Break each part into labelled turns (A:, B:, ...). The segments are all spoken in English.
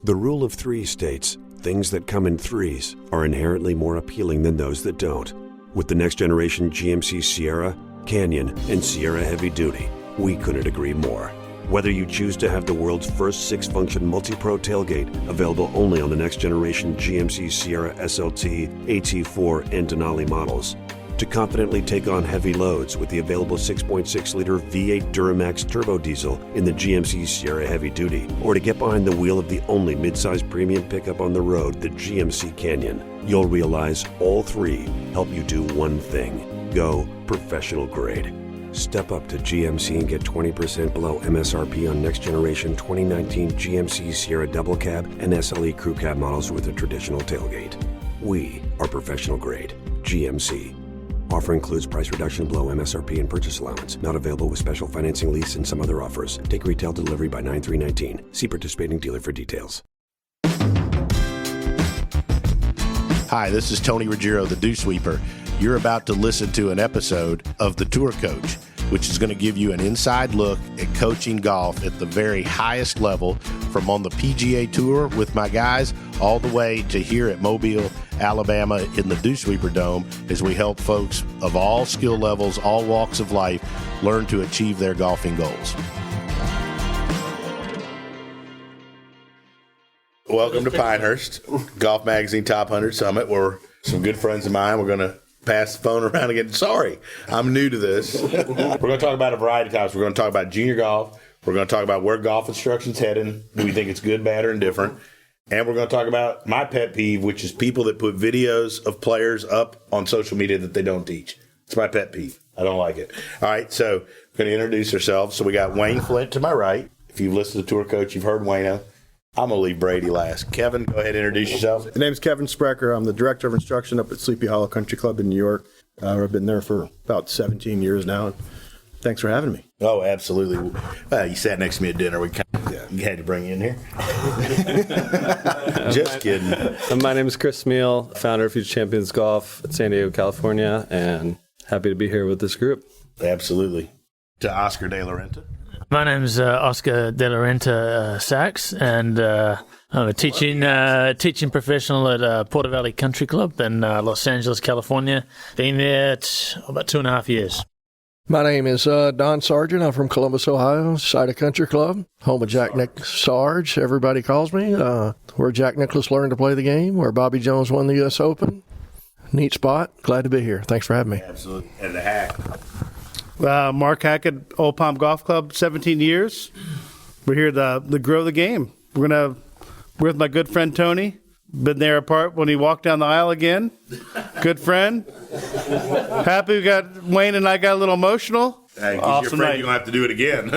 A: The rule of three states, things that come in threes are inherently more appealing than those that don't. With the next generation GMC Sierra, Canyon, and Sierra Heavy Duty, we couldn't agree more. Whether you choose to have the world's first 6-function multi-pro tailgate, available only on the next generation GMC Sierra SLT, AT4, and Denali models, to confidently take on heavy loads with the available 6.6-liter V8 Duramax turbo diesel in the GMC Sierra Heavy Duty, or to get behind the wheel of the only midsize premium pickup on the road, the GMC Canyon, you'll realize all three help you do one thing: go professional grade. Step up to GMC and get 20% below MSRP on next generation 2019 GMC Sierra Double Cab and SLE Crew Cab models with a traditional tailgate. We are professional grade. GMC. Offer includes price reduction below MSRP and purchase allowance. Not available with special financing, lease, and some other offers. Take retail delivery by 9/3/19. See participating dealer for details.
B: Hi, this is Tony Ruggiero, the Dew Sweeper. You're about to listen to an episode of The Tour Coach, which is going to give you an inside look at coaching golf at the very highest level, from on the PGA Tour with my guys all the way to here at Mobile, Alabama in the Dew Sweeper Dome, as we help folks of all skill levels, all walks of life, learn to achieve their golfing goals. Welcome to Pinehurst, Golf Magazine Top 100 Summit, where some good friends of mine, we're going to pass the phone around again. Sorry, I'm new to this. We're going to talk about a variety of topics. We're going to talk about junior golf. We're going to talk about where golf instruction's heading. Do we think it's good, bad, or indifferent? And we're going to talk about my pet peeve, which is people that put videos of players up on social media that they don't teach. It's my pet peeve. I don't like it. All right, so we're going to introduce ourselves. So we got Wayne Flint to my right. If you've listened to Tour Coach, you've heard Wayno. I'm going to leave Brady last. Kevin, go ahead and introduce yourself.
C: My name's Kevin Sprecher. I'm the Director of Instruction up at Sleepy Hollow Country Club in New York. I've been there for about 17 years now. Thanks for having me.
B: Oh, absolutely. You sat next to me at dinner. We had to bring you in here. Just kidding.
D: My name is Chris Smeal, founder of Future Champions Golf at San Diego, California, and happy to be here with this group.
B: Absolutely. To Oscar De La Renta.
E: My name's Oscar De La Renta Sachs, and I'm a teaching professional at Porter Valley Country Club in Los Angeles, California. Been there about 2.5 years.
F: My name is Don Sargent. I'm from Columbus, Ohio, site of Country Club, home of Jack Nicklaus Sarge, everybody calls me, where Jack Nicklaus learned to play the game, where Bobby Jones won the U.S. Open. Neat spot. Glad to be here. Thanks for having me.
B: Absolutely. And the Hack.
G: Mark Hackett, Old Palm Golf Club, 17 years. We're here to grow the game. We're with my good friend Tony. Been there apart when he walked down the aisle again. Good friend. Happy we got Wayne and I got a little emotional.
B: Hey,
G: awesome
B: you're afraid
G: night.
B: you're going to have to do it again.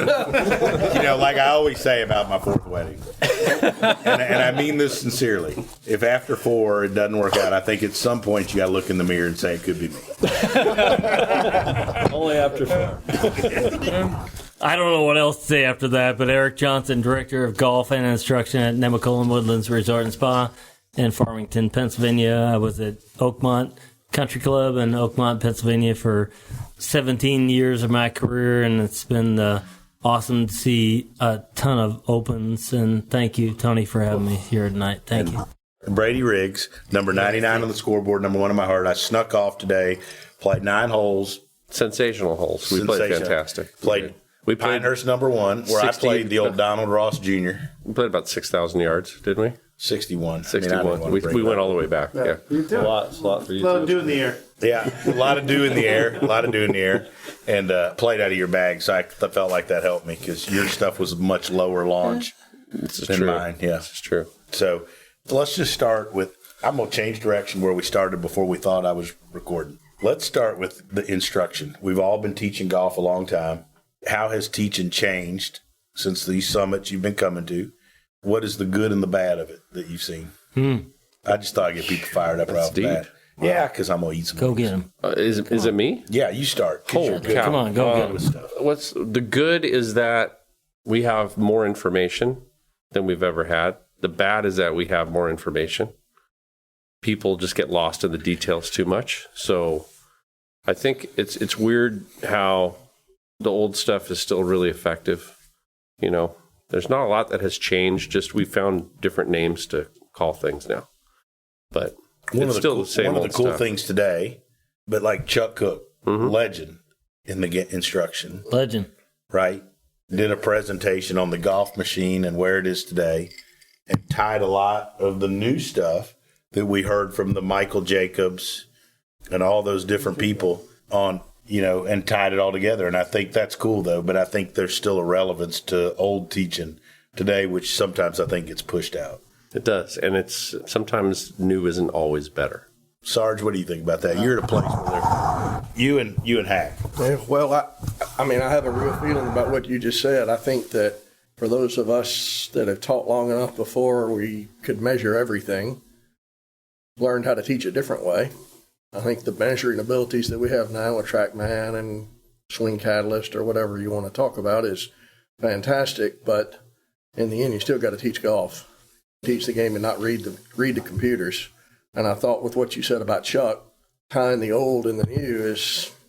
B: Like I always say about my fourth wedding. And I mean this sincerely. If after 4 it doesn't work out, I think at some point you got to look in the mirror and say it could be me.
D: Only after 4.
H: I don't know what else to say after that, but Eric Johnson, Director of Golf and Instruction at Nemacolin Woodlands Resort and Spa in Farmington, Pennsylvania. I was at Oakmont Country Club in Oakmont, Pennsylvania for 17 years of my career, and it's been awesome to see a ton of opens. And thank you, Tony, for having me here tonight. Thank you.
B: Brady Riggs, number 99 on the scoreboard, number 1 in my heart. I snuck off today, played 9 holes.
I: Sensational holes. We played fantastic.
B: We played Pinehurst number 1, where I played the old Donald Ross Jr.
I: We played about 6,000 yards, didn't we?
B: 61.
I: 61. We went all the way back. Yeah.
D: A lot for you.
G: A lot of dew in the air.
B: Yeah, a lot of dew in the air. And played out of your bag, so I felt like that helped me because your stuff was much lower launch than mine. Yeah,
I: this is true.
B: So let's just start with, I'm going to change direction where we started before we thought I was recording. Let's start with the instruction. We've all been teaching golf a long time. How has teaching changed since these summits you've been coming to? What is the good and the bad of it that you've seen? I just thought I'd get people fired up right off the bat. Yeah, because I'm going to eat some.
H: Go get him.
I: Is it me?
B: Yeah, you start.
I: Holy cow.
H: Come on, go get him.
I: What's the good is that we have more information than we've ever had. The bad is that we have more information. People just get lost in the details too much. So I think it's weird how the old stuff is still really effective. There's not a lot that has changed. Just we found different names to call things now. But it's still the same
B: One of the
I: old
B: cool
I: stuff.
B: things today, but like Chuck Cook, legend in the instruction,
H: Legend.
B: right? Did a presentation on the golf machine and where it is today, and tied a lot of the new stuff that we heard from the Michael Jacobs and all those different people on, and tied it all together. And I think that's cool, though. But I think there's still a relevance to old teaching today, which sometimes I think gets pushed out.
I: It does, and it's sometimes new isn't always better.
B: Sarge, what do you think about that? You're at a place where you and Hack.
F: Yeah, well, I mean, I have a real feeling about what you just said. I think that for those of us that have taught long enough before we could measure everything, learned how to teach a different way. I think the measuring abilities that we have now with TrackMan and Swing Catalyst or whatever you want to talk about is fantastic, but in the end, you still got to teach golf, teach the game and not read the computers. And I thought with what you said about Chuck, tying the old and the new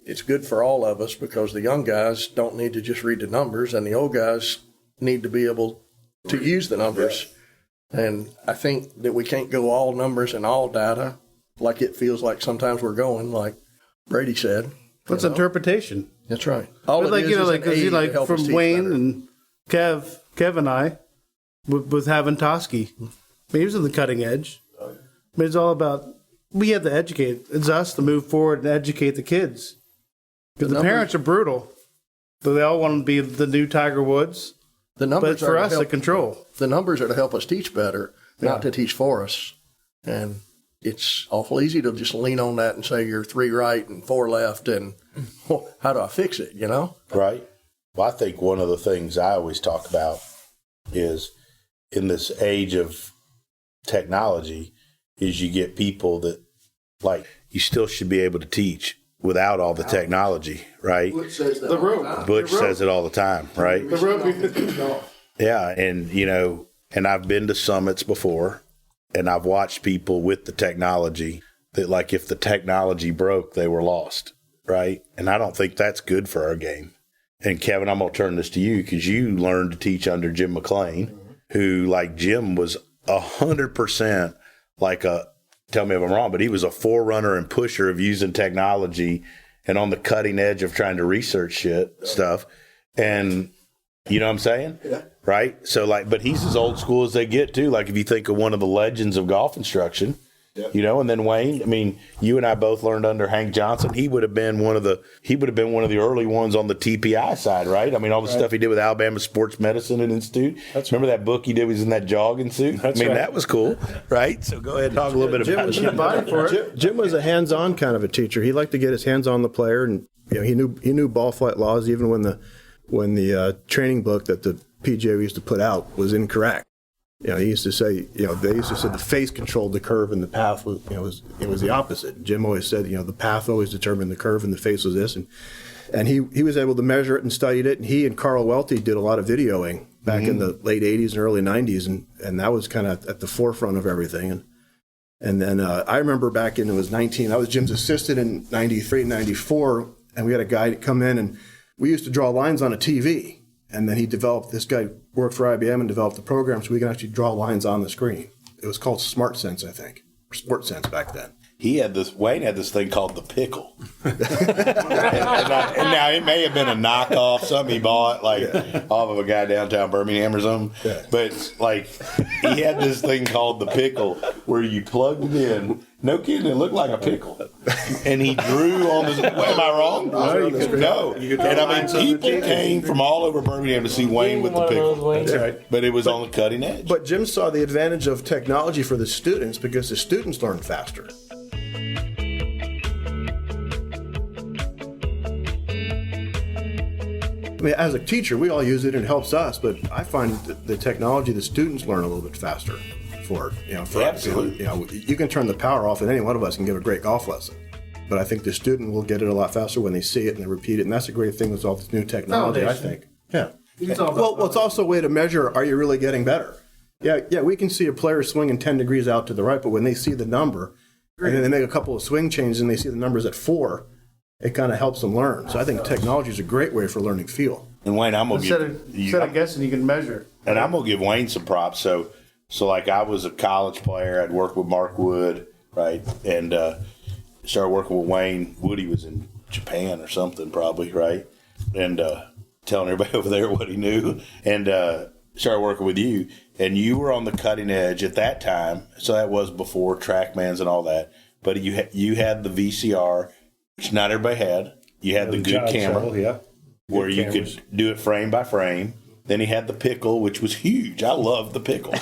F: it's good for all of us because the young guys don't need to just read the numbers and the old guys need to be able to use the numbers. And I think that we can't go all numbers and all data like it feels like sometimes we're going, like Brady said.
G: What's interpretation?
F: That's right. All
G: But
F: it is is an aid to help us
G: from
F: teach
G: Wayne
F: better.
G: and Kev and I, with having Toski. I mean, he was on the cutting edge. But it's all about, we have to educate. It's us to move forward and educate the kids. Because the parents are brutal. So they all want to be the new Tiger Woods.
F: The
G: But
F: numbers
G: it's for
F: are
G: us to
F: help,
G: control.
F: the numbers are to help us teach better, not to teach for us. And it's awful easy to just lean on that and say you're 3 right and 4 left and how do I fix it,
B: Right. Well, I think one of the things I always talk about is in this age of technology is you get people that, like, you still should be able to teach without all the technology, right?
F: Butch says that
G: The
F: all the
G: rope.
F: time.
B: Butch says it all the time, right?
G: The rope.
B: Yeah, and, and I've been to summits before, and I've watched people with the technology that, like, if the technology broke, they were lost, right? And I don't think that's good for our game. And, Kevin, I'm going to turn this to you because you learned to teach under Jim McLean, who, like, Jim was 100% like tell me if I'm wrong, but he was a forerunner and pusher of using technology and on the cutting edge of trying to research stuff. And you know what I'm saying?
F: Yeah.
B: Right? So, like, but he's as old school as they get, too. Like, if you think of one of the legends of golf instruction, and then Wayne, I mean, you and I both learned under Hank Johnson. He would have been one of the early ones on the TPI side, right? I mean, all the stuff he did with Alabama Sports Medicine and Institute. Remember that book he did? He was in that jogging suit. That was cool, right? So go ahead and talk a little bit about it.
C: Jim was a hands-on kind of a teacher. He liked to get his hands on the player, and he knew ball flight laws even when the training book that the PGA used to put out was incorrect. He used to say, they used to say the face controlled the curve and the path was, it was the opposite. Jim always said, the path always determined the curve and the face was this. And he was able to measure it and studied it. And he and Carl Welty did a lot of videoing back in the late 80s and early 90s. And that was kind of at the forefront of everything. And then I remember back in, I was Jim's assistant in 93, 94. And we had a guy come in and we used to draw lines on a TV. And then this guy worked for IBM and developed a program so we can actually draw lines on the screen. It was called Smart Sense, I think, or Sport Sense back then.
B: Wayne had this thing called the pickle. and now it may have been a knockoff, something he bought off of a guy downtown Birmingham or something. Yeah. But he had this thing called the pickle where you plugged it in. No kidding, it looked like a pickle. And he drew on the. Am I wrong? No. And I mean, people came from all over Birmingham to see Wayne with the pickle.
G: That's right.
B: But it was on the cutting edge.
C: But Jim saw the advantage of technology for the students because the students learn faster. I mean, as a teacher, we all use it and it helps us, but I find that the technology, the students learn a little bit faster for it.
B: Absolutely.
C: You can turn the power off and any one of us can give a great golf lesson. But I think the student will get it a lot faster when they see it and they repeat it. And that's a great thing with all this new technology, I think. Yeah. Well, it's also a way to measure, are you really getting better? Yeah, we can see a player swinging 10 degrees out to the right, but when they see the number, and then they make a couple of swing changes and they see the numbers at 4, it kind of helps them learn. So I think technology is a great way for learning feel.
B: And Wayne, I'm gonna
G: Instead of guessing, you can measure.
B: and I'm gonna give Wayne some props. So like I was a college player. I'd worked with Mark Wood, right, and started working with Wayne. Woody was in Japan or something, probably, right, and telling everybody over there what he knew, and started working with you. And you were on the cutting edge at that time. So that was before TrackMans and all that. But you had the VCR, which not everybody had. You had the good camera, where you could do it frame by frame. Then he had the pickle, which was huge. I loved the pickle.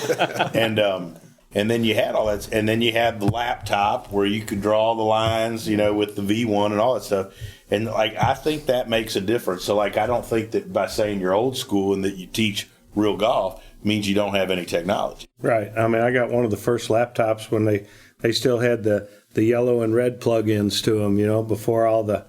B: And then you had all that. And then you had the laptop where you could draw the lines, with the V1 and all that stuff. And I think that makes a difference. So I don't think that by saying you're old school and that you teach real golf means you don't have any technology.
J: Right. I mean, I got one of the first laptops when they still had the yellow and red plug-ins to them, before all the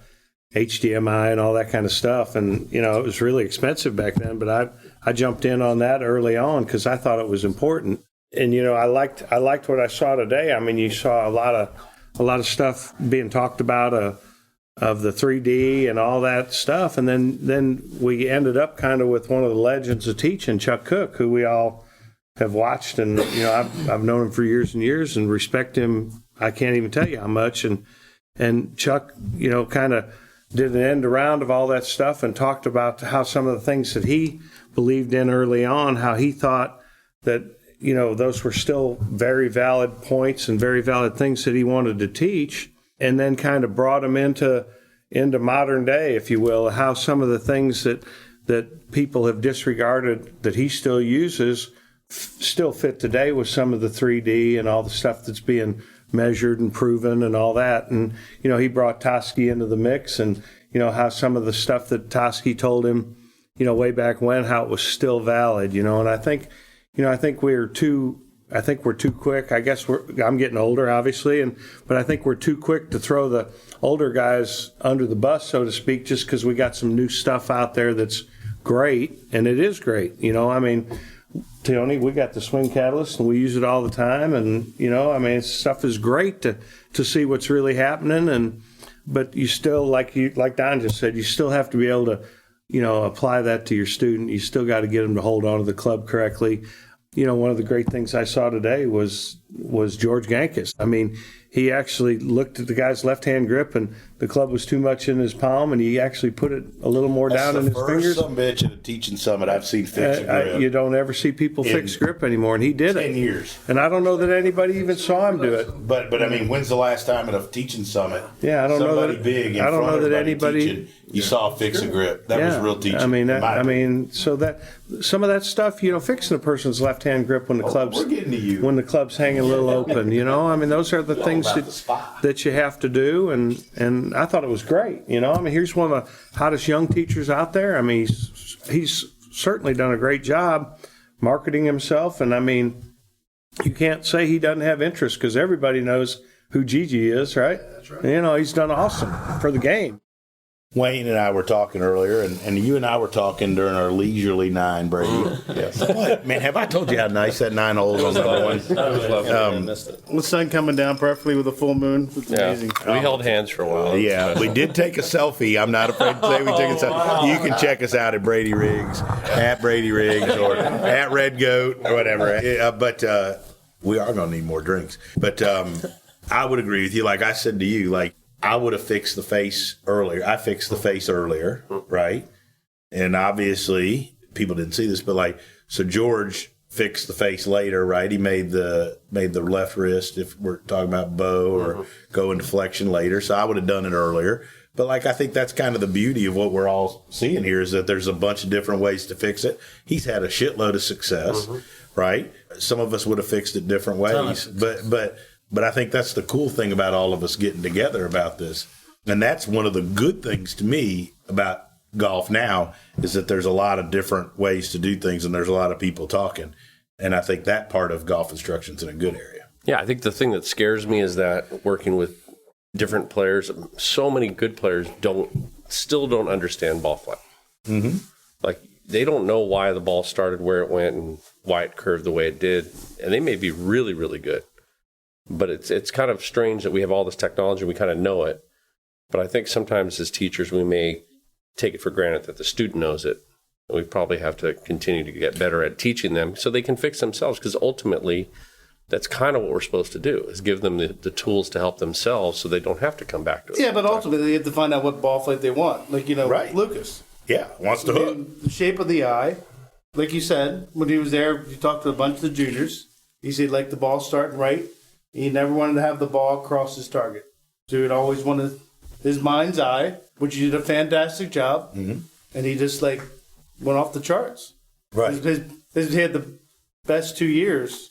J: HDMI and all that kind of stuff. And, it was really expensive back then, but I jumped in on that early on because I thought it was important. And, I liked what I saw today. I mean, you saw a lot of stuff being talked about of the 3D and all that stuff. And then we ended up kind of with one of the legends of teaching, Chuck Cook, who we all have watched. And, I've known him for years and years and respect him. I can't even tell you how much. And Chuck, kind of did an end around of all that stuff and talked about how some of the things that he believed in early on, how he thought that, those were still very valid points and very valid things that he wanted to teach. And then kind of brought them into modern day, if you will, how some of the things that people have disregarded that he still uses still fit today with some of the 3D and all the stuff that's being measured and proven and all that. And, he brought Toski into the mix and, how some of the stuff that Toski told him, way back when, how it was still valid, and I think we're too quick. I guess I'm getting older, obviously, but I think we're too quick to throw the older guys under the bus, so to speak, just because we got some new stuff out there that's great, and it is great. I mean, Tony, we got the Swing Catalyst, and we use it all the time, and stuff is great to see what's really happening, but you still, like Don just said, you still have to be able to, apply that to your student. You still got to get them to hold on to the club correctly. One of the great things I saw today was George Gankis. I mean, he actually looked at the guy's left-hand grip, and the club was too much in his palm, and he actually put it a little more down in his fingers.
B: That's the first bitch at a teaching summit I've seen fix a grip.
J: You don't ever see people fix grip anymore, and he did
B: 10
J: it.
B: years.
J: And I don't know that anybody even saw him do it.
B: But I mean, when's the last time at a teaching summit?
J: Yeah, I don't know that
B: big.
J: I don't know that anybody
B: teaching, you saw fix a grip. That was real teaching.
J: So that some of that stuff, fixing a person's left-hand grip when the club's
B: we're getting to you.
J: When the club's hanging a little open, those are the things that you have to do, and I thought it was great. Here's one of the hottest young teachers out there. I mean, he's certainly done a great job marketing himself, and I mean, you can't say he doesn't have interest because everybody knows who Gigi is, right? Yeah, that's right. He's done awesome for the game.
B: Wayne and I were talking earlier, and you and I were talking during our leisurely 9, Brady. Yes. What? Man, have I told you how nice that 9 holes on number 1?
D: I was lovely. I missed it.
G: The sun coming down perfectly with a full moon. It's amazing.
I: We held hands for a while.
B: Yeah, we did take a selfie. I'm not afraid to say we took a selfie. You can check us out at Brady Riggs, at Brady Riggs, or at Red Goat, or whatever. But we are going to need more drinks. But I would agree with you. Like I said to you, I would have fixed the face earlier. I fixed the face earlier, right? And obviously, people didn't see this, but so George fixed the face later, right? He made the left wrist, if we're talking about bow, or go into flexion later. So I would have done it earlier. But I think that's kind of the beauty of what we're all seeing here is that there's a bunch of different ways to fix it. He's had a shitload of success, right? Some of us would have fixed it different ways, but I think that's the cool thing about all of us getting together about this. And that's one of the good things to me about golf now is that there's a lot of different ways to do things and there's a lot of people talking. And I think that part of golf instruction is in a good area.
I: Yeah, I think the thing that scares me is that working with different players, so many good players still don't understand ball flight.
B: Mm-hmm.
I: They don't know why the ball started where it went and why it curved the way it did. And they may be really, really good. But it's kind of strange that we have all this technology and we kind of know it. But I think sometimes as teachers we may take it for granted that the student knows it We probably have to continue to get better at teaching them so they can fix themselves, because ultimately that's kind of what we're supposed to do, is give them the tools to help themselves so they don't have to come back to us.
G: Yeah, but ultimately they have to find out what ball flight they want. Like,
B: Right.
G: Lucas.
B: Yeah, wants to hook.
G: The shape of the eye, like you said, when he was there, you talked to a bunch of the juniors. He said, like, the ball starting right. He never wanted to have the ball cross his target. So he'd always wanted his mind's eye, which you did a fantastic job. Mm-hmm. And he just, like, went off the charts.
B: Right.
G: He had the best 2 years.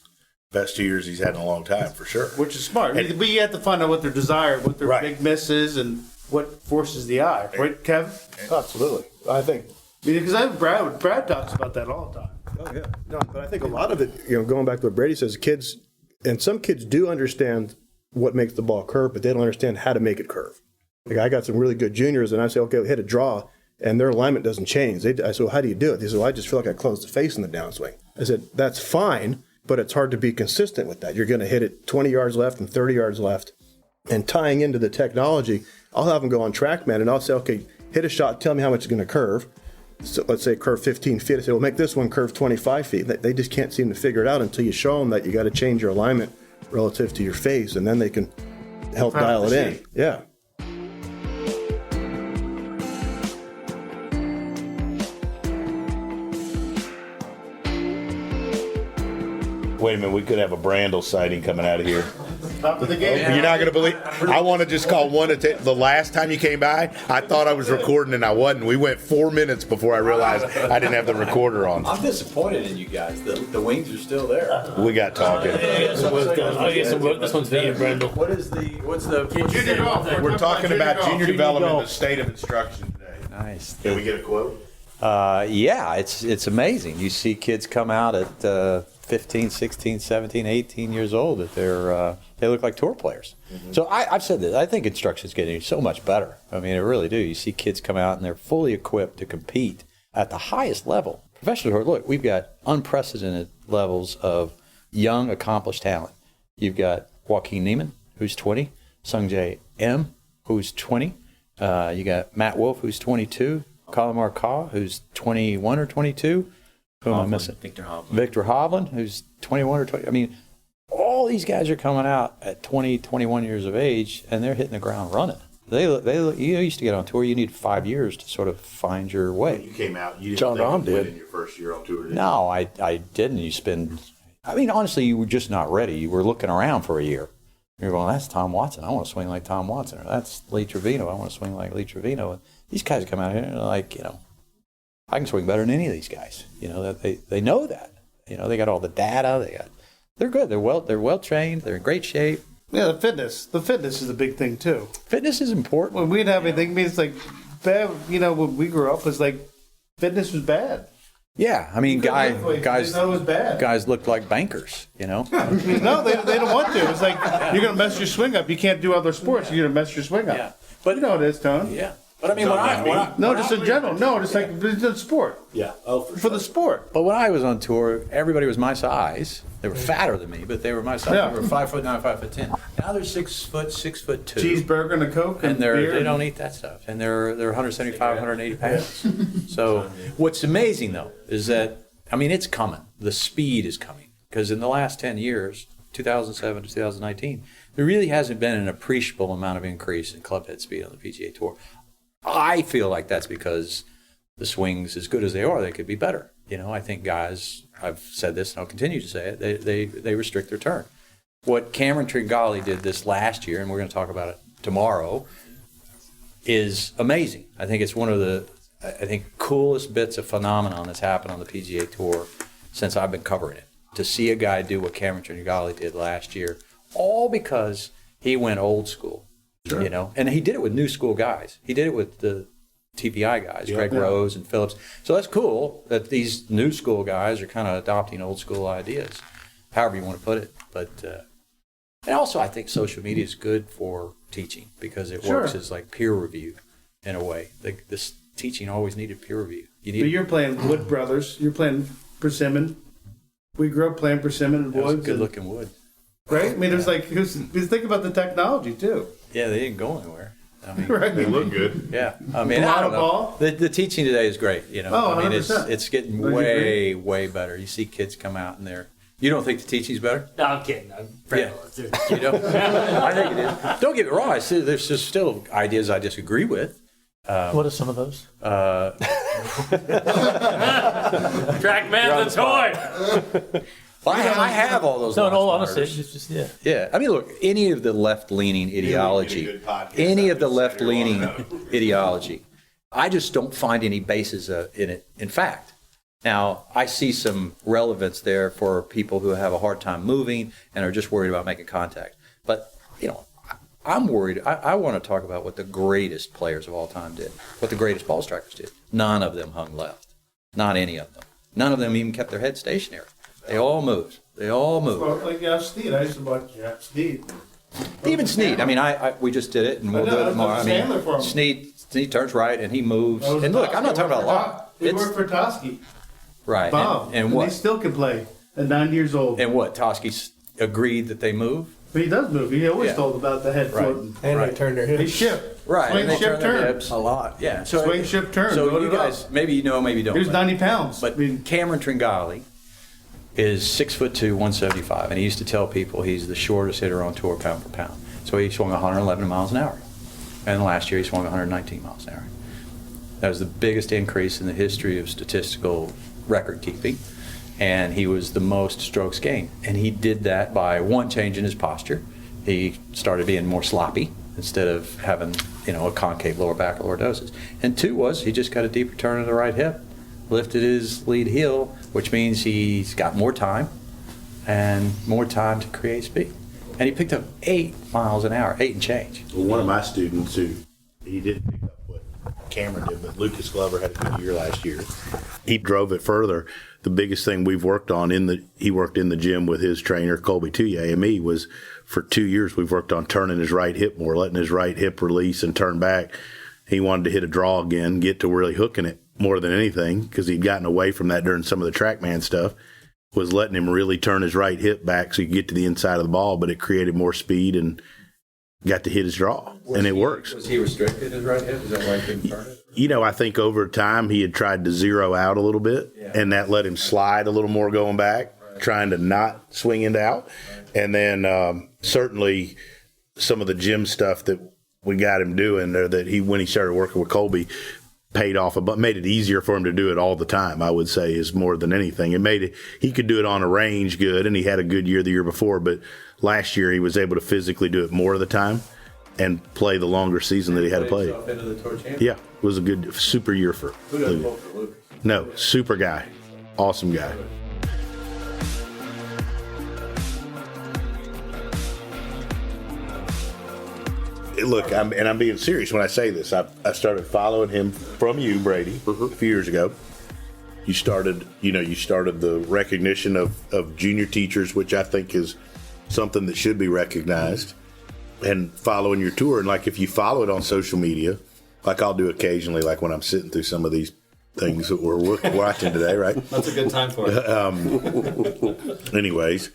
B: Best 2 years he's had in a long time, for sure.
G: Which is smart. But you have to find out what their desire, what their big misses, and what forces the eye. Right, Kev?
C: Absolutely. I think.
G: Because Brad talks about that all the time.
C: Oh, yeah. No, but I think a lot of it, going back to what Brady says, kids, and some kids do understand what makes the ball curve, but they don't understand how to make it curve. Like, I got some really good juniors, and I say, okay, hit a draw, and their alignment doesn't change. I said, well, how do you do it? They said, well, I just feel like I closed the face in the downswing. I said, that's fine, but it's hard to be consistent with that. You're going to hit it 20 yards left and 30 yards left. And tying into the technology, I'll have them go on TrackMan, and I'll say, okay, hit a shot, tell me how much it's going to curve. So let's say curve 15 feet. I say, well, make this one curve 25 feet. They just can't seem to figure it out until you show them that you got to change your alignment relative to your face, and then they can help dial it in. Yeah.
B: Wait a minute, we could have a Brandel sighting coming out of here.
G: Top of the game.
B: You're not going to believe. I want to just call one. The last time you came by, I thought I was recording and I wasn't. We went 4 minutes before I realized I didn't have the recorder on.
K: I'm disappointed in you guys. The wings are still there.
B: We got talking.
E: This one's for you, Brandel.
K: What's the
B: We're talking about junior development and the state of instruction today.
L: Nice.
B: Can we get a quote?
L: Yeah, it's amazing. You see kids come out at 15, 16, 17, 18 years old that they look like tour players. Mm-hmm. So I've said this. I think instruction is getting so much better. I mean, I really do. You see kids come out and they're fully equipped to compete at the highest level. Professional tour, look, we've got unprecedented levels of young, accomplished talent. You've got Joaquin Neiman, who's 20, Sungjae M, who's 20. You got Matt Wolf, who's 22, Colin Marcaw, who's 21 or 22. Who am I missing? Victor Hovland, who's 21 or 20. I mean, all these guys are coming out at 20, 21 years of age, and they're hitting the ground running. You used to get on tour, you need 5 years to sort of find your way.
B: When you came out, you
F: John
B: didn't
F: did
B: in your first year on tour, did you?
L: No, I didn't. Honestly, you were just not ready. You were looking around for a year. You're going, that's Tom Watson. I want to swing like Tom Watson. Or that's Lee Trevino. I want to swing like Lee Trevino. And these guys come out here and they're like, I can swing better than any of these guys. That they know that. They got all the data. They're good. They're well trained. They're in great shape.
G: Yeah, the fitness is a big thing too.
L: Fitness is important.
G: When we didn't have anything, it's like bad. When we grew up, it's like fitness was bad.
L: Yeah, I mean, guys
G: it was bad.
L: Guys looked like bankers.
G: No, they don't want to. It's like you're gonna mess your swing up. You can't do other sports. You're gonna mess your swing up.
L: Yeah,
G: but you know what it is, Tony.
L: Yeah. But I mean, when I
G: just in general. No, just like the sport.
K: Yeah.
G: For the sport.
L: But when I was on tour, everybody was my size. They were fatter than me, but they were my size.
G: Yeah.
L: They were 5'9", 5'10". Now they're 6 foot, 6'2".
G: Cheeseburger and a Coke and beer.
L: They don't eat that stuff, and they're 175, 180 pounds. So what's amazing though is that it's coming. The speed is coming because in the last 10 years, 2007 to 2019, there really hasn't been an appreciable amount of increase in club head speed on the PGA Tour. I feel like that's because the swings, as good as they are, they could be better. I think guys, I've said this and I'll continue to say it, they restrict their turn. What Cameron Tringali did this last year, and we're going to talk about it tomorrow, is amazing. I think it's one of the coolest bits of phenomenon that's happened on the PGA Tour since I've been covering it. To see a guy do what Cameron Tringali did last year, all because he went old school. Sure. And he did it with new school guys. He did it with the TPI guys, Greg Rose and Phillips. So that's cool that these new school guys are kind of adopting old school ideas, however you want to put it. But and also I think social media is good for teaching because it works as like peer review in a way. This teaching always needed peer review.
G: You're playing Wood Brothers. You're playing Persimmon. We grew up playing Persimmon and Woods.
L: Good looking wood.
G: Right? I mean, it was like, think about the technology too.
L: Yeah, they didn't go anywhere. I mean,
B: They look good.
L: yeah. I mean,
G: A lot
L: I
G: of
L: don't know.
G: ball?
L: The teaching today is great. You know,
G: Oh,
L: I mean,
G: 100%.
L: it's getting
G: Don't you
L: way, way better. You see kids come out and you don't think the teaching's better?
H: No, I'm kidding. I'm
L: Yeah. You know, I think it is. Don't get me wrong. There's just still ideas I disagree with.
E: What are some of those?
H: Trackman the toy.
L: Well, I have all those.
E: No, in all
L: lines,
E: honesty,
L: Myers.
E: it's just yeah.
L: Yeah, I mean, look, any of the left-leaning ideology, I just don't find any basis in it. In fact, now I see some relevance there for people who have a hard time moving and are just worried about making contact. But you know, I'm worried. I want to talk about what the greatest players of all time did, what the greatest ball strikers did. None of them hung left. Not any of them. None of them even kept their head stationary. They all moved. Well,
G: like Snead. I used to watch Snead.
L: Even Snead. I mean, we just did it, and we'll do it tomorrow. I mean, Snead turns right, and he moves. And look, I'm not talking about a lot.
G: He worked for Toski.
L: Right.
G: Bob.
L: And what?
G: They still can play at 9 years old.
L: And what? Toski agreed that they move?
G: But he does move. He always
L: Yeah.
G: told about the head
L: Right.
G: floating.
F: And
L: Right.
F: they turn their
G: He
F: hips.
G: shift.
L: Right.
G: Swing,
L: and they
G: shift,
L: turn their
G: turn.
L: hips.
F: A lot.
L: Yeah. So,
G: Swing, shift, turn.
L: So
G: Load
L: you
G: it up.
L: guys, maybe you know, maybe you don't.
G: He was 90 pounds.
L: But Cameron Tringali is 6'2", 175, and he used to tell people he's the shortest hitter on tour pound for pound. So he swung 111 miles an hour, and last year he swung 119 miles an hour. That was the biggest increase in the history of statistical record keeping, and he was the most strokes gained. And he did that by one, changing his posture. He started being more sloppy instead of having a concave lower back or lordosis. And two was he just got a deeper turn of the right hip, lifted his lead heel, which means he's got more time and more time to create speed. And he picked up 8 miles an hour, 8 and change.
B: Well, one of my students he didn't pick up what Cameron did, but Lucas Glover had a good year last year. He drove it further. The biggest thing we've worked on he worked in the gym with his trainer, Colby Touye, and me, was for 2 years we've worked on turning his right hip more, letting his right hip release and turn back. He wanted to hit a draw again, get to really hooking it more than anything, because he'd gotten away from that during some of the TrackMan stuff, was letting him really turn his right hip back so he could get to the inside of the ball, but it created more speed and got to hit his draw, and it works.
L: Was he restricted his right hip? Is that why he couldn't turn it?
B: I think over time he had tried to zero out a little bit, and that let him slide a little more going back, trying to not swing into out. And then certainly some of the gym stuff that we got him doing there, that when he started working with Colby, paid off, but made it easier for him to do it all the time, I would say, is more than anything. It made it, he could do it on a range good, and he had a good year the year before, but last year he was able to physically do it more of the time and play the longer season that he had to play. Yeah, it was a good, super year for Lucas. No, super guy. Awesome guy. Look, I'm being serious when I say this. I started following him from you, Brady, a few years ago. You started the recognition of junior teachers, which I think is something that should be recognized, and following your tour. And like, if you follow it on social media, like I'll do occasionally, like when I'm sitting through some of these things that we're watching today, right?
D: That's a good time for it.
B: Anyways,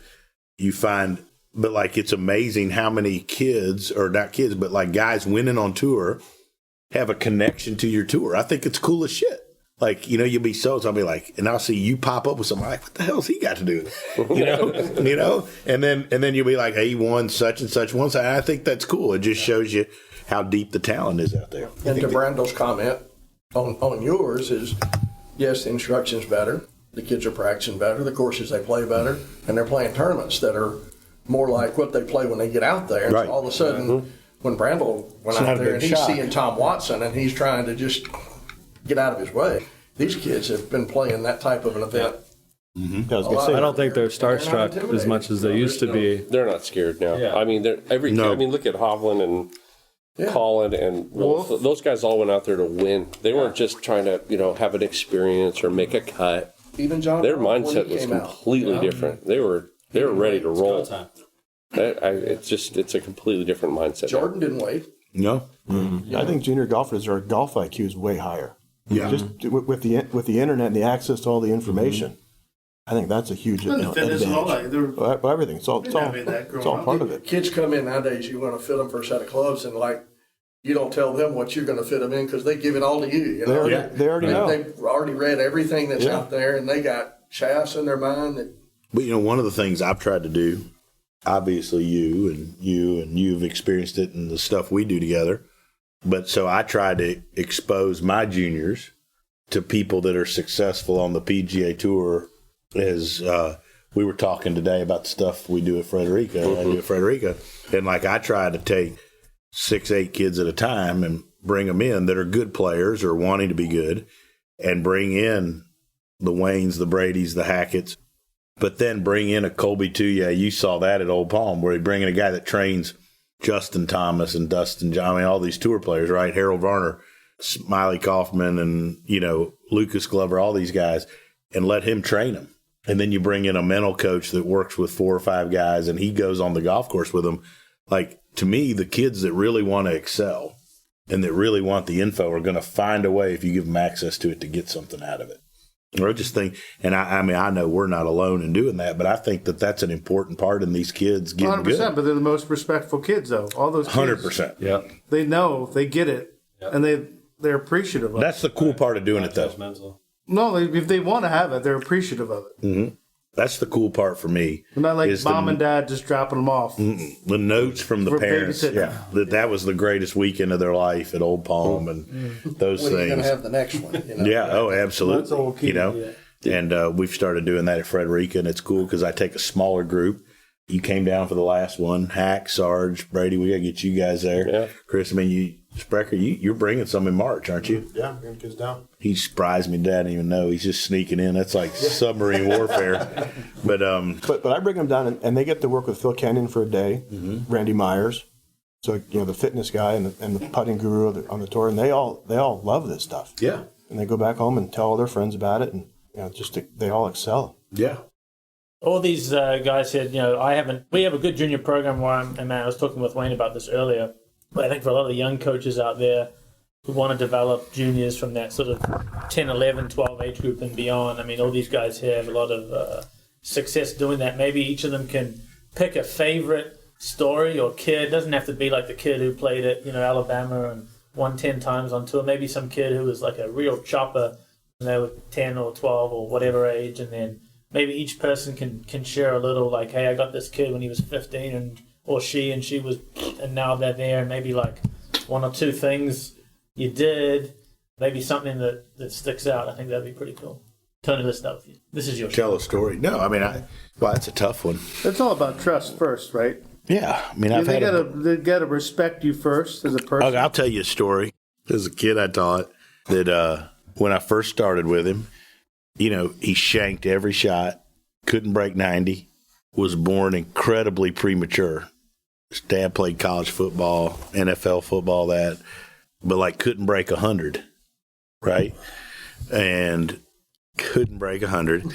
B: you find, but like, it's amazing how many kids, or not kids, but like guys winning on tour have a connection to your tour. I think it's cool as shit. Like, you'll be so I'll be like, and I'll see you pop up with something like, what the hell's he got to do with it? And then you'll be like, hey, he won such and such once. I think that's cool. It just shows you how deep the talent is out there.
F: And to Brandel's comment on yours is, yes, the instruction's better, the kids are practicing better, the courses they play better, and they're playing tournaments that are more like what they play when they get out there. And
B: Right.
F: so all of a sudden, when Brandel went
B: It's not
F: out
B: a
F: there
B: big
F: and he's
B: shock.
F: seeing Tom Watson and he's trying to just get out of his way, these kids have been playing that type of an event.
C: I was gonna say,
D: I don't think they're starstruck as much as they used to be.
I: They're not scared now.
D: Yeah.
I: I mean, they're
B: No.
I: I mean, look at Hovland and Colin and Wolf. Those guys all went out there to win. They weren't just trying to, have an experience or make a cut.
F: Even John,
I: Their
F: when
I: mindset
F: he
I: was
F: came out,
I: completely different. They were ready to roll.
D: Time.
I: It's a completely different mindset.
F: Jordan didn't wait.
B: No?
C: I think junior golfers, our golf IQ is way higher.
B: Yeah.
C: Just with the internet and the access to all the information, I think that's a huge
G: And the fitness and all that.
C: advantage. Well, everything. It's all
G: Didn't have any of that growing
C: it's all
G: up.
C: part of it.
F: Kids come in nowadays, you want to fit them for a set of clubs, and like you don't tell them what you're going to fit them in because they give it all to you. You know?
C: They already know.
F: They've already read everything that's out there, and they got shafts in their mind.
B: But one of the things I've tried to do, obviously you've experienced it in the stuff we do together. But so I try to expose my juniors to people that are successful on the PGA Tour. As we were talking today about the stuff we do at Frederica, I do at Frederica, and I try to take 6-8 kids at a time and bring them in that are good players or wanting to be good, and bring in the Waynes, the Bradys, the Hacketts, but then bring in a Colby too. Yeah, you saw that at Old Palm, where you bring in a guy that trains Justin Thomas and Dustin John, all these tour players, right? Harold Varner, Smiley Kaufman, and Lucas Glover, all these guys, and let him train them. And then you bring in a mental coach that works with 4 or 5 guys, and he goes on the golf course with them. To me, the kids that really want to excel and that really want the info are going to find a way, if you give them access to it, to get something out of it. Or I just think, and I know we're not alone in doing that, but I think that that's an important part in these kids getting
G: 100%,
B: good.
G: but they're the most respectful kids, though. All those kids,
B: 100%. Yeah.
G: they know, they get it, and they're appreciative of it.
B: That's the cool part of doing it, though.
G: No, if they want to have it, they're appreciative of it.
B: Mm-hmm. That's the cool part for me.
G: Not like mom and dad just dropping them off.
B: The notes from the parents. Yeah, that was the greatest weekend of their life at Old Palm and those
F: When
B: things.
F: are you going to have the next one?
B: Yeah, oh, absolutely.
G: That's all key,
B: And we've started doing that at Frederica, and it's cool because I take a smaller group. You came down for the last one. Hack, Sarge, Brady, we got to get you guys there. Yeah. Chris, Sprecher, you're bringing some in March, aren't you?
C: Yeah, bring kids down.
B: He surprised me. Dad didn't even know. He's just sneaking in. That's like submarine warfare. But
C: I bring them down, and they get to work with Phil Kenyon for a day, Randy Myers, so the fitness guy and the putting guru on the tour, and they all love this stuff.
B: Yeah.
C: And they go back home and tell all their friends about it, and they all excel.
B: Yeah.
E: All these guys said, we have a good junior program where I was talking with Wayne about this earlier. But I think for a lot of the young coaches out there who want to develop juniors from that sort of 10, 11, 12 age group and beyond, all these guys here have a lot of success doing that. Maybe each of them can pick a favorite story or kid. It doesn't have to be like the kid who played at Alabama and won 10 times on tour. Maybe some kid who was like a real chopper when they were 10 or 12 or whatever age, and then maybe each person can share a little, like, hey, I got this kid when he was 15 or she was, and now they're there, and maybe like 1 or 2 things you did, maybe something that sticks out. I think that'd be pretty cool. Tony, let's start with you. This is your
B: tell a story. No, that's a tough one.
G: It's all about trust first, right?
B: Yeah,
G: they gotta respect you first as a person.
B: Okay, I'll tell you a story. As a kid, I taught that when I first started with him, he shanked every shot, couldn't break 90, was born incredibly premature. His dad played college football, NFL football, but couldn't break 100, right? And couldn't break 100.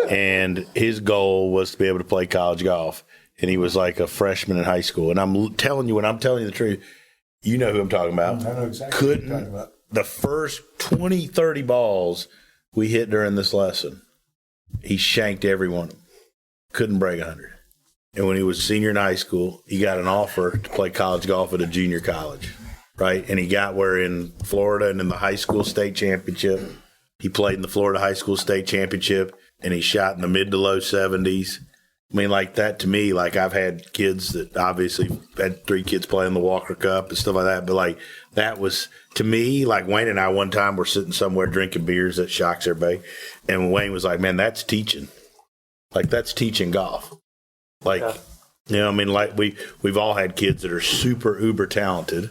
B: And his goal was to be able to play college golf. And he was like a freshman in high school. And I'm telling you, when I'm telling you the truth, you know who I'm talking about.
C: I know exactly what you're talking about.
B: The first 20, 30 balls we hit during this lesson, he shanked every one of them. Couldn't break 100. And when he was a senior in high school, he got an offer to play college golf at a junior college, right? And he got where in Florida and in the high school state championship. He played in the Florida high school state championship, and he shot in the mid to low 70s. That to me, I've had kids that obviously had 3 kids playing the Walker Cup and stuff like that. But that was, to me, Wayne and I one time were sitting somewhere drinking beers that shocks everybody. And Wayne was like, man, that's teaching. That's teaching golf. We've all had kids that are super uber talented.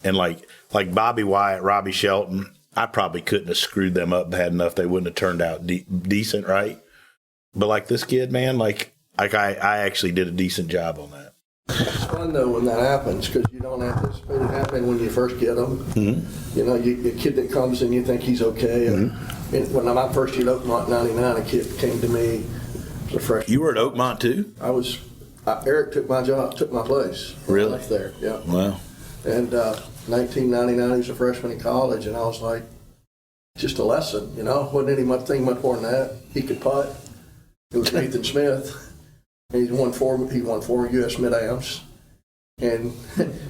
B: And like Bobby Wyatt, Robbie Shelton, I probably couldn't have screwed them up bad enough. They wouldn't have turned out decent, right? But this kid, man, I actually did a decent job on that.
F: It's fun, though, when that happens because you don't anticipate it happening when you first get them.
B: Mm-hmm.
F: A kid that comes in, you think he's okay.
B: Mm-hmm.
F: And when I first year at Oakmont in 99, a kid came to me as a freshman.
B: You were at Oakmont, too?
F: I was. Eric took my place.
B: Really?
F: I left there, yeah.
B: Wow.
F: And 1999, he was a freshman in college, and I was like, just a lesson, Wasn't anything much more than that. He could putt. It was Nathan Smith. He won 4 U.S. Mid-Ams. and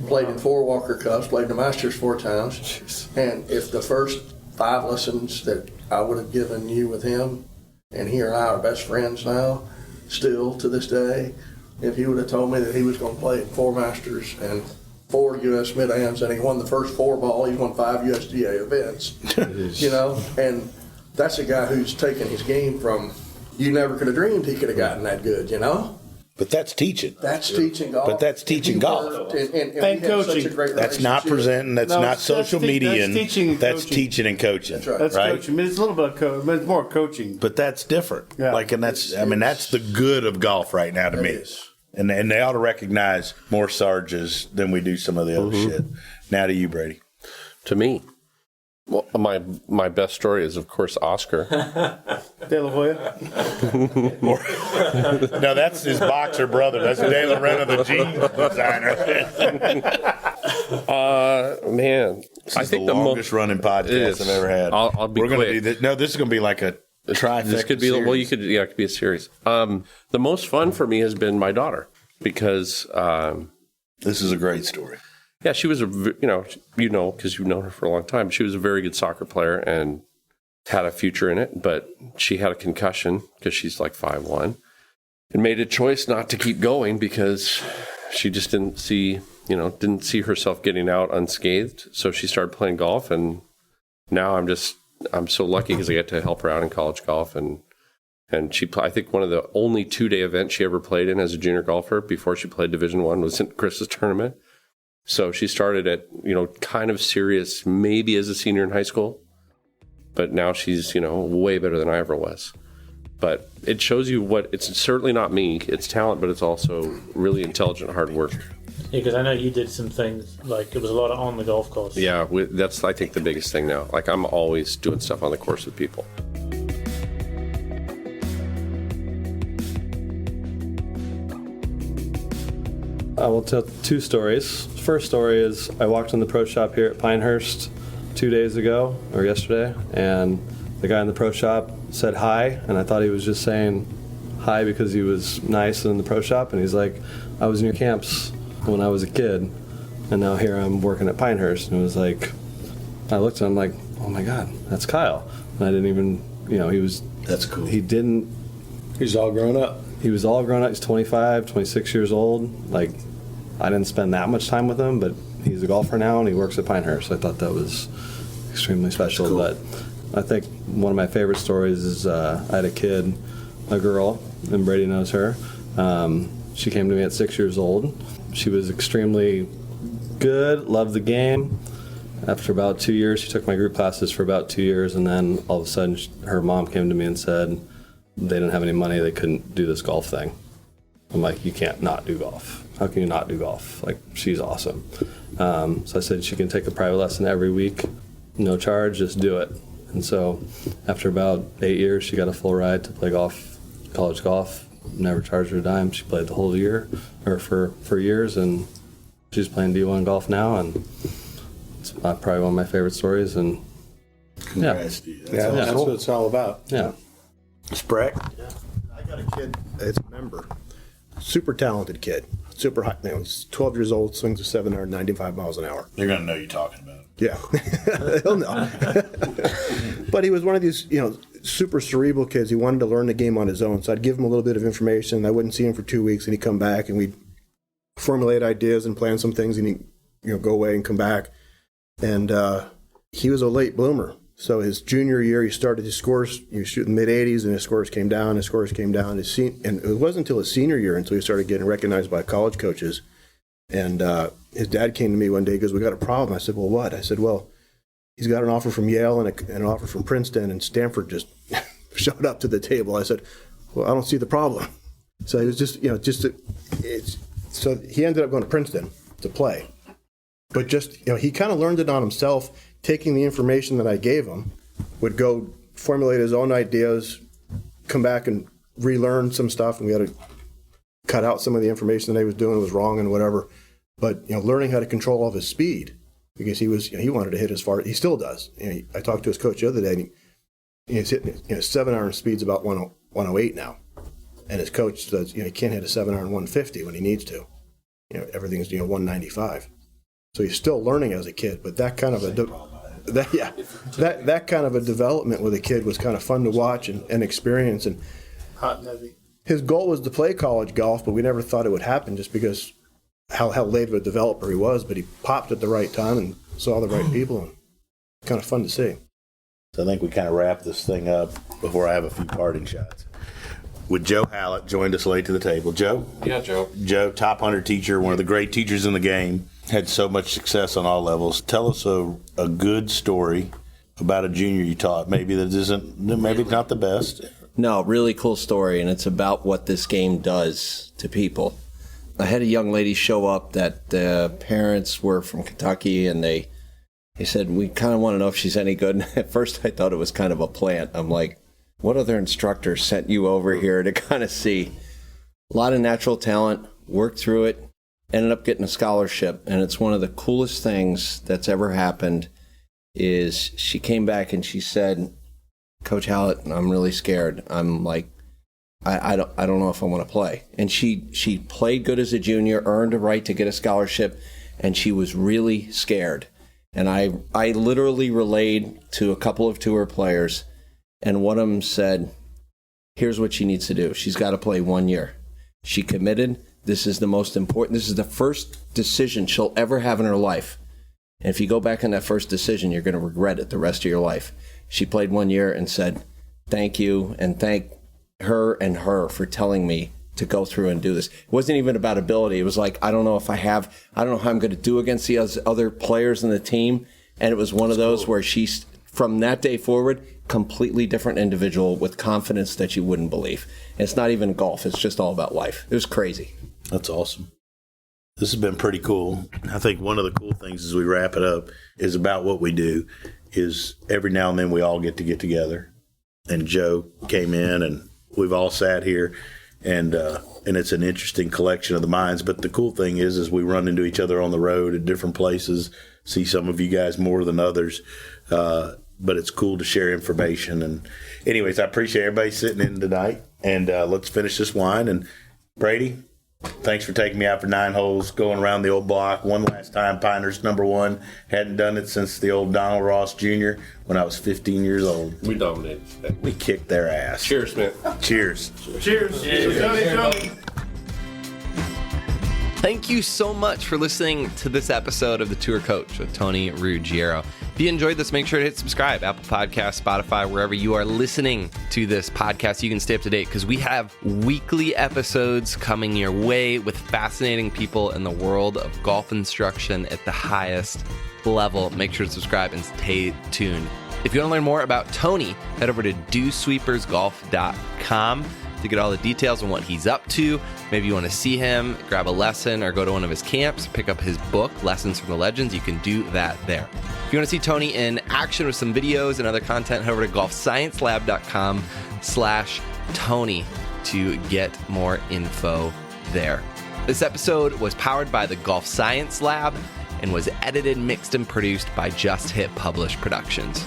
F: played in 4 Walker Cups, played the Masters 4 times.
D: Jeez.
F: And if the first 5 lessons that I would have given you with him, and he and I are best friends now, still to this day, if he would have told me that he was going to play in 4 Masters and 4 U.S. Mid-Ams, and he won the first 4 ball, he's won 5 USGA events, you know, and that's a guy who's taken his game from, you never could have dreamed he could have gotten that good, you know?
B: But that's teaching.
F: That's teaching golf.
B: But that's teaching golf.
F: And
G: And
F: we had
G: coaching.
F: such a great
B: That's not
F: relationship.
B: presenting. That's
G: No,
B: not
G: that's
B: social
G: te-
B: media.
G: that's teaching and
B: That's
G: coaching.
B: teaching and coaching.
F: That's right.
G: That's
B: right?
G: coaching. I mean, it's a little bit of coaching, but it's more coaching.
B: But that's different.
G: Yeah.
B: Like, and that's, I mean, that's the good of golf right now to me.
F: is.
B: And they ought to recognize more Sarges than we do some of the other shit. Now to you, Brady.
I: To me, well, my best story is, of course, Oscar.
G: De La Hoya.
B: No, that's his boxer brother. That's De La Renta, the jeans designer.
I: Man,
B: This is the longest running podcast I've ever had.
I: I'll be
B: We're going to
I: quick.
B: do this. No, this is going to be like a trifecta.
I: This could be
B: series.
I: well. You could it could be a series. The most fun for me has been my daughter because
B: This is a great story.
I: yeah, she was because you've known her for a long time. She was a very good soccer player and had a future in it, but she had a concussion because she's like 5'1", and made a choice not to keep going because she just didn't see herself getting out unscathed. So she started playing golf, and now I'm so lucky because I get to help her out in college golf, and I think one of the only 2-day events she ever played in as a junior golfer before she played Division I was in Chris's tournament. So she started at, kind of serious, maybe as a senior in high school, but now she's, way better than I ever was. But it shows you it's certainly not me, it's talent, but it's also really intelligent, hard work.
E: Yeah, because I know you did some things, like it was a lot on the golf course.
I: Yeah, that's, I think, the biggest thing now. Like, I'm always doing stuff on the course with people.
D: I will tell 2 stories. First story is I walked in the pro shop here at Pinehurst 2 days ago, or yesterday, and the guy in the pro shop said hi, and I thought he was just saying hi because he was nice in the pro shop, and he's like, I was in your camps when I was a kid, and now here I'm working at Pinehurst. And it was like, I looked at him like, oh my God, that's Kyle. And I didn't even, he was...
B: That's cool.
J: He's all grown up.
D: He was all grown up. He's 25, 26 years old. Like, I didn't spend that much time with him, but he's a golfer now and he works at Pinehurst. I thought that was extremely special. Cool. But I think one of my favorite stories is I had a girl, and Brady knows her. She came to me at 6 years old. She was extremely good, loved the game. After about 2 years, she took my group classes for about 2 years, and then all of a sudden her mom came to me and said they didn't have any money, they couldn't do this golf thing. I'm like, you can't not do golf. How can you not do golf? Like, she's awesome. So I said she can take a private lesson every week, no charge, just do it. And so after about 8 years, she got a full ride to play golf, college golf, never charged her a dime. She played the whole year, or for years, and she's playing D1 golf now, and it's probably one of my favorite stories. And
B: Congrats to you.
J: That's what it's all about.
D: yeah.
B: Sprack?
C: Yeah. I got a kid, it's a member, super talented kid, super high, he's 12 years old, swings at 795 miles an hour.
B: They're going to know you're talking about it.
C: Yeah, he'll know. But he was one of these, super cerebral kids. He wanted to learn the game on his own. So I'd give him a little bit of information. I wouldn't see him for 2 weeks, and he'd come back, and we'd formulate ideas and plan some things, and he'd go away and come back. And he was a late bloomer. So his junior year, he started his scores. He was shooting mid-80s, and his scores came down. And it wasn't until his senior year until he started getting recognized by college coaches. And his dad came to me one day. He goes, "We got a problem." I said, "Well, what?" I said, "Well, he's got an offer from Yale and an offer from Princeton, and Stanford just showed up to the table." I said, "Well, I don't see the problem." So he was so he ended up going to Princeton to play. But he kind of learned it on himself, taking the information that I gave him, would go formulate his own ideas, come back and relearn some stuff, and we had to cut out some of the information that he was doing was wrong and whatever. But learning how to control all of his speed, because he wanted to hit as far, he still does. I talked to his coach the other day, and he's hitting 7-iron speed's about 108 now, and his coach says he can't hit a 7-iron 150 when he needs to. everything's 195. So he's still learning as a kid, but that kind of that kind of a development with a kid was kind of fun to watch and experience. And
G: Hot and heavy.
C: his goal was to play college golf, but we never thought it would happen just because how late of a developer he was. But he popped at the right time and saw the right people, and kind of fun to see.
B: So I think we kind of wrap this thing up before I have a few parting shots. With Joe Hallett joined us late to the table. Joe?
I: Yeah, Joe.
B: Joe, top 100 teacher, one of the great teachers in the game, had so much success on all levels. Tell us a good story about a junior you taught. Maybe it's not the best.
M: No, really cool story, and it's about what this game does to people. I had a young lady show up that the parents were from Kentucky, and they said, we kind of want to know if she's any good. And at first I thought it was kind of a plant. I'm like, what other instructor sent you over here to kind of see? A lot of natural talent, worked through it, ended up getting a scholarship. And it's one of the coolest things that's ever happened is she came back and she said, Coach Hallett, I'm really scared. I'm like, I don't know if I want to play. And she played good as a junior, earned a right to get a scholarship, and she was really scared. And I literally relayed to a couple of tour players, and one of them said, here's what she needs to do. She's got to play 1 year. She committed. This is the most important. This is the first decision she'll ever have in her life. And if you go back on that first decision, you're going to regret it the rest of your life. She played 1 year and said, thank you, and thank her for telling me to go through and do this. It wasn't even about ability. It was like, I don't know how I'm going to do against the other players in the team. And it was one of those where she's, from that day forward, completely different individual with confidence that you wouldn't believe. And it's not even golf. It's just all about life. It was crazy.
B: That's awesome. This has been pretty cool. I think one of the cool things as we wrap it up is about what we do is every now and then we all get together. And Joe came in and we've all sat here and it's an interesting collection of the minds. But the cool thing is we run into each other on the road at different places, see some of you guys more than others. But it's cool to share information. And anyways, I appreciate everybody sitting in tonight. And let's finish this wine. And Brady, thanks for taking me out for 9 holes, going around the old block one last time. Pinehurst #1. Hadn't done it since the old Donald Ross Jr. when I was 15 years old.
I: We dominated.
B: We kicked their ass.
I: Cheers, man.
B: Cheers.
G: Cheers. Tony.
N: Thank you so much for listening to this episode of The Tour Coach with Tony Ruggiero. If you enjoyed this, make sure to hit subscribe, Apple Podcasts, Spotify, wherever you are listening to this podcast. You can stay up to date because we have weekly episodes coming your way with fascinating people in the world of golf instruction at the highest level. Make sure to subscribe and stay tuned. If you want to learn more about Tony, head over to dosweepersgolf.com to get all the details on what he's up to. Maybe you want to see him, grab a lesson, or go to one of his camps, pick up his book, Lessons from the Legends. You can do that there. If you want to see Tony in action with some videos and other content, head over to golfsciencelab.com/Tony to get more info there. This episode was powered by the Golf Science Lab and was edited, mixed, and produced by Just Hit Publish Productions.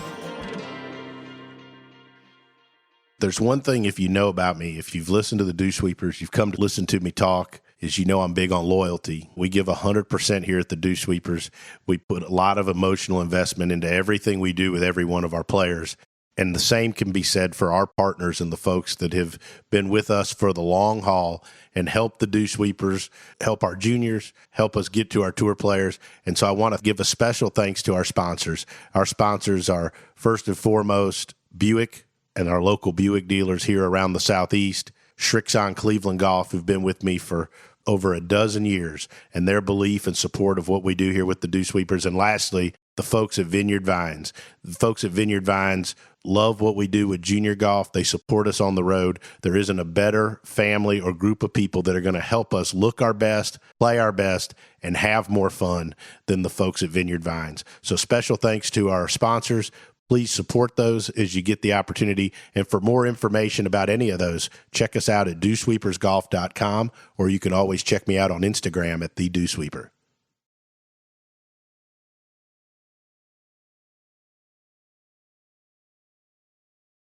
B: There's one thing, if you know about me, if you've listened to the Dew Sweepers, you've come to listen to me talk, is you know I'm big on loyalty. We give 100% here at the Dew Sweepers. We put a lot of emotional investment into everything we do with every one of our players. And the same can be said for our partners and the folks that have been with us for the long haul and help the Dew Sweepers, help our juniors, help us get to our tour players. And so I want to give a special thanks to our sponsors. Our sponsors are, first and foremost, Buick and our local Buick dealers here around the Southeast, Shrixon Cleveland Golf, who've been with me for over a dozen years, and their belief and support of what we do here with the Dew Sweepers. And lastly, the folks at Vineyard Vines. The folks at Vineyard Vines love what we do with junior golf. They support us on the road. There isn't a better family or group of people that are going to help us look our best, play our best, and have more fun than the folks at Vineyard Vines. So special thanks to our sponsors. Please support those as you get the opportunity. And for more information about any of those, check us out at dewsweepersgolf.com, or you can always check me out on Instagram at @thedewsweeper.